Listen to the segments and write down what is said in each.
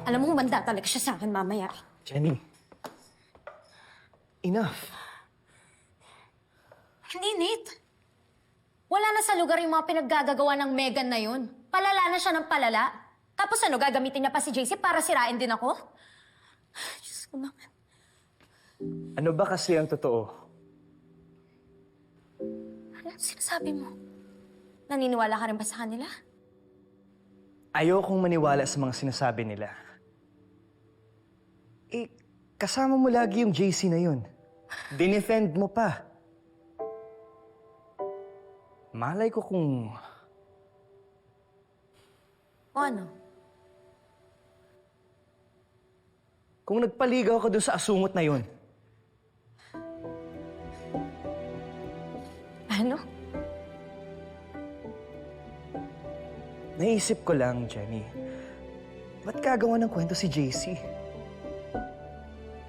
Alam mo, humanda talaga siya sa akin mamaya. Jenny. Enough. Hindi, Nate. Wala na sa lugar yung mga pinaggagawa ng Megan na yun. Palala na siya ng palala. Tapos ano, gagamitin niya pa si JC para sirain din ako? Diyos ko naman. Ano ba kasi ang totoo? Ano sinasabi mo? Naniniwala ka rin ba sa kanila? Ayokong maniwala sa mga sinasabi nila. Eh, kasama mo lagi yung JC na yun. Dinefend mo pa. Malay ko kung... O ano? Kung nagpaligaw ka dun sa asungot na yun. Ano? Naisip ko lang, Jenny. Ba't gagawa ng kwento si JC?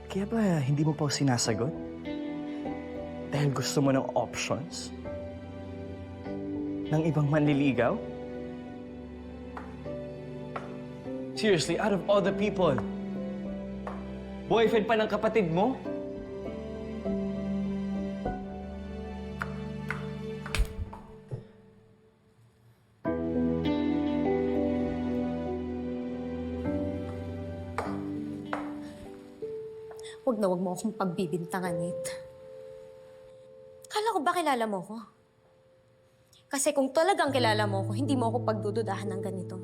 Kaya ba hindi mo pa sinasagot? Dahil gusto mo ng options? Ng ibang manliligaw? Seriously, out of all the people, boyfriend pa ng kapatid mo? Huwag mo akong pagbibintangan, Nate. Kala ko ba kilala mo ko? Kasi kung talagang kilala mo ko, hindi mo ako pagdududahan ng ganito.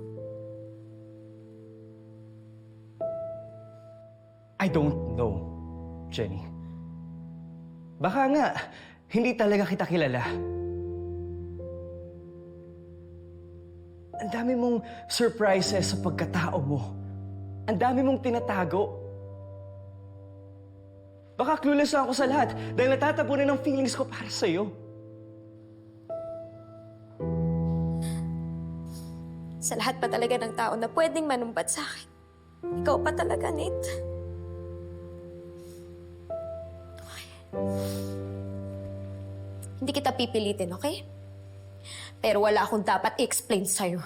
I don't know, Jenny. Baka nga, hindi talaga kita kilala. Ang dami mong surprises sa pagkatao mo. Ang dami mong tinatago. Baka clueless na ako sa lahat dahil natatapunan ng feelings ko para sa'yo. Sa lahat pa talaga ng tao na pwedeng manumbat sa akin, ikaw pa talaga, Nate. Okay. Hindi kita pipilitin, okay? Pero wala akong dapat i-explain sa'yo.